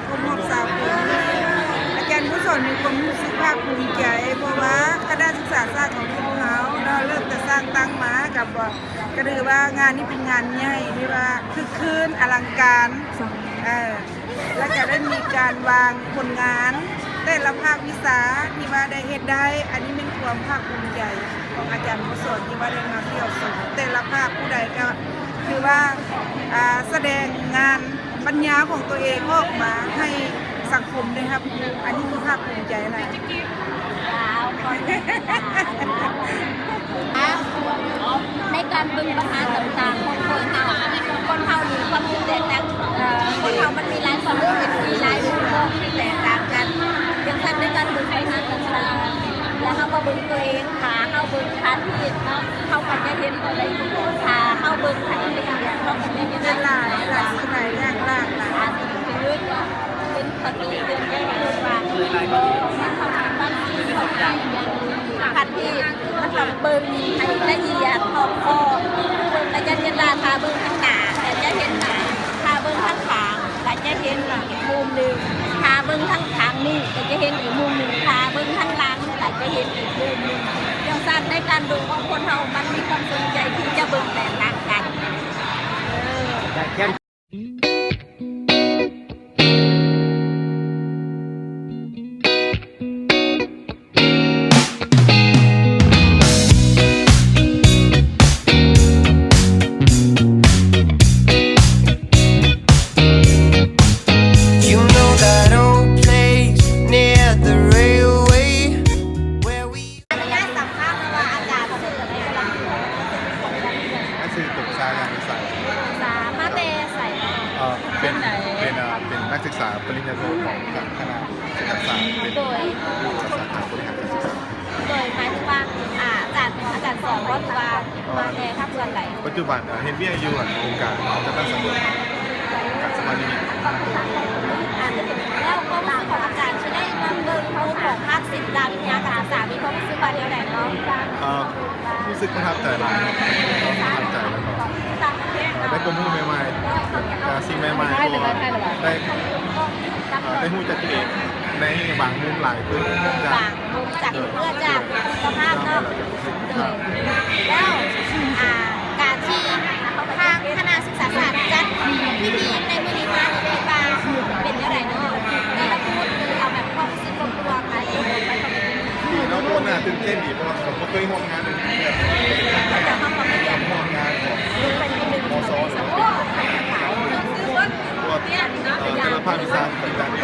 ครบรอบ3 ปีอาจารย์ผู้สอนมีความรู้สึกภาคภูมิใจเพราะว่าคณะศึกษาศาสตร์ของพวกเขาเราเริ่มจะสร้างตั้งมากับก็ถือว่างานนี้เป็นงานใหญ่ที่ว่าคึกคืนอลังการแล้วก็ได้มีการวางผลงานแต่ละภาควิชาที่ว่าได้เฮ็ดได้อันนี้เป็นความภาคภูมิใจของอาจารย์ผู้สอนที่ว่าได้มาเที่ยวสอนแต่ละภาคผู้ใดก็คือว่าแสดงงานปัญญาของตัวเองออกมาให้สังคมด้วยครับอันนี้คือภาคภูมิใจนะในการบึงปัญหาต่างๆของคนเฮาหรือความคิดแตกต่างคนเฮามันมีหลายความคิดมีหลายมุมมองที่แตกต่างกันอย่างเช่นในการบึงปัญหาต่างๆแล้วเฮาก็บึงตัวเองขาเฮาบึงขาที่เนาะเฮาก็จะเห็นตัวเองขาเฮาบึงขาที่เฮาก็จะเห็นหลายสิ่งหลายอย่างหลากหลายเป็นสติเตือนใจคนว่ามันทำให้บ้านที่เขาใหญ่พันที่มันต้องเบิ่งให้ละเอียดรอบคอบเบิ่งแต่จะเห็นลาทาเบิ่งข้างหน้าแต่จะเห็นหน้าทาเบิ่งข้างขางแต่จะเห็นอีกมุมหนึ่งทาเบิ่งข้างขางนี่แต่จะเห็นอีกมุมหนึ่งทาเบิ่งข้างหลังแต่จะเห็นอีกมุมหนึ่งอย่างสั้นในการดูของคนเรามันมีความสนใจที่จะเบิ่งแตกต่างกันเป็นนักศึกษาปริญญาโทของคณะศึกษาศาสตร์เป็นโดยสาขาบริหารการศึกษาโดยหมายถึงว่าอาจารย์สอนว่ามาแทนทับเพื่อนไหนปัจจุบันเห็นวิทยาอยู่โครงการจะตั้งสำรวจการสมาธิแล้วก็รู้สึกของอาจารย์จะได้มาเบิ่งเขาของภาคศิลป์การวิทยาการศึกษามีความรู้สึกว่าเดียวไหนเนาะรู้สึกประทับใจหลายประทับใจแล้วก็ได้ความรู้ใหม่ๆสิ่งใหม่ๆก็ได้หู้จักตัวเองในบางมุมหลายพื้นจากเพื่อจากสภาพเนาะแล้วการที่ทางคณะศึกษาศาสตร์จัดพิธีในมือนี้มาในบาเป็นยังไงเนาะได้รับพูดเอาแบบความรู้สึกรวมๆอะไรแล้วก็น่าตื่นเต้นดีเพราะว่าผมก็เคยร่วมงานเป็นจะทำความไม่ยอมร่วมงานของมสตัวแต่ละภาควิชาต่างๆเลย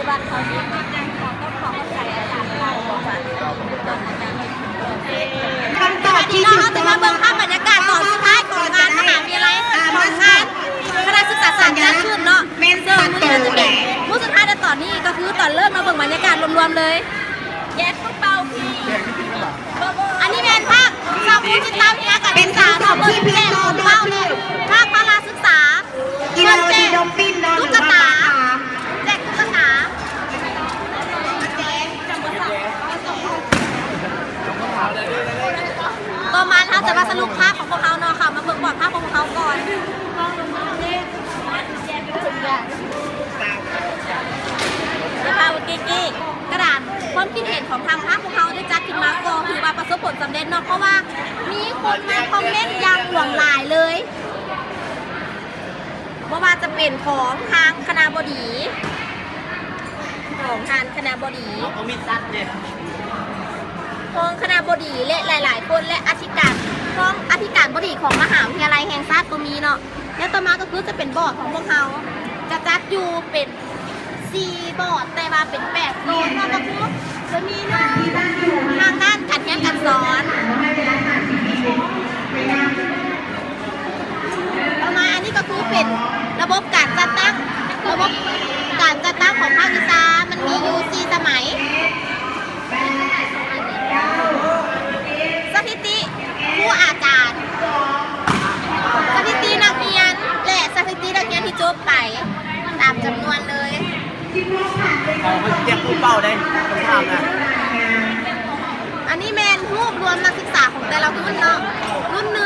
วันเขาที่ยังขอต้องขอเข้าใจอาจารย์เราบอกว่าสวัสดีเราจะมาเบิ่งภาพบรรยากาศตอนสุดท้ายของงานมหาวิทยาลัยของงานคณะศึกษาศาสตร์จัดขึ้นเนาะซึ่งมันจะเป็นผู้สุดท้ายในตอนนี้ก็คือตอนเริ่มมาเบิ่งบรรยากาศรวมๆเลยแยกพวกเบาพี่อันนี้เป็นภาคสอบผู้จิตตามเนี่ยกับเป็นสาวเราเบิ่งแจกของเบาเนี่ยภาคพละศึกษาเบิ่งแจกตุ๊กตาแจกตุ๊กตาประมาณเขาจะมาสรุปภาพของพวกเขาเนาะค่ะมาเบิ่งบอดภาพของพวกเขาก่อนจะพาวันกี้กระดาษความคิดเห็นของทางภาคของเขาได้จัดขึ้นมาก็คือว่าประสบผลสำเร็จเนาะเพราะว่ามีคนมาคอมเมนต์อย่างหลวงหลายเลยว่าจะเป็นของทางคณบดีของทางคณบดีเขามีซัดเนี่ยของคณบดีและหลายๆคนและอธิการของอธิการบดีของมหาวิทยาลัยแห่งชาติก็มีเนาะและต่อมาก็คือจะเป็นบอร์ดของพวกเขาจะจัดอยู่เป็น4บอร์ดแต่ว่าเป็น8โซนเนาะก็คือจะมีทางด้านการเรียนการสอนต่อมาอันนี้ก็คือเป็นระบบการจัดตั้งของภาควิชามันมีอยู่4สมัยสถิติผู้อาจารย์สถิตินักเรียนและสถิตินักเรียนที่จบไปตามจำนวนเลยมันเจ็บผู้เป้าได้คำถามนะ อันนี้แมนรวบรวมนักศึกษาของแต่ละรุ่นเนาะรุ่น1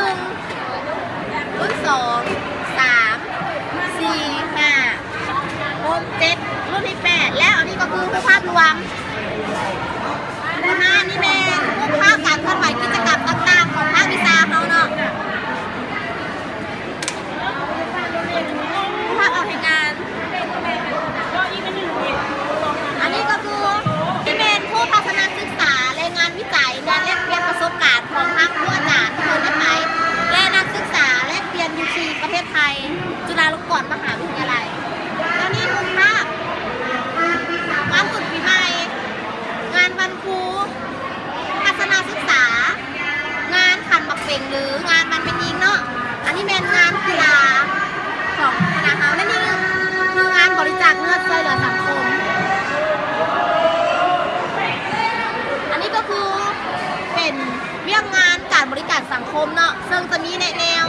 คมเนาะซึ่งจะมีแนว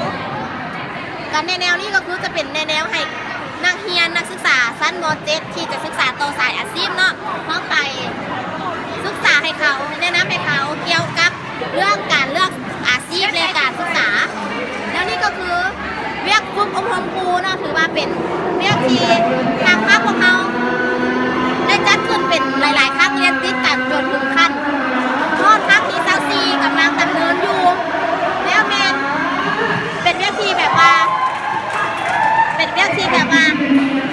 การแนวนี้ก็คือจะเป็นแนวให้นักเรียนนักศึกษาชั้นม .7 ที่จะศึกษาต่อสายอาชีพเนาะเข้าไปศึกษาให้เขาแนะนำให้เขาเกี่ยวกับเรื่องการเลือกอาชีพในการศึกษาแล้วนี่ก็คือเรียกฝึกอบรมครูเนาะถือว่าเป็นเรียกที่ทางภาคของเขาได้จัดขึ้นเป็นหลายๆครั้งเรียนติดกันจนถึงขั้นทอดครั้งที่24กำลังดำเนินอยู่แล้วแมนเป็นเรียกที่แบบว่า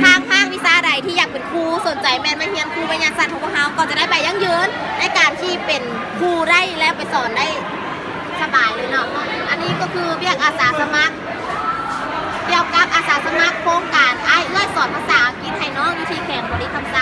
ทางภาควิชาใดที่อยากเป็นครูสนใจแมนมาเรียนครูวิญญาณศาสตร์ของพวกเขาก็จะได้ไปยั่งยืนในการที่เป็นครูได้และไปสอนได้สบายเลยเนาะอันนี้ก็คือเรียกอาสาสมัครเกี่ยวกับอาสาสมัครโครงการเอื้อยสอนภาษาอังกฤษให้น้องอยู่ที่แข่งบริคำใจ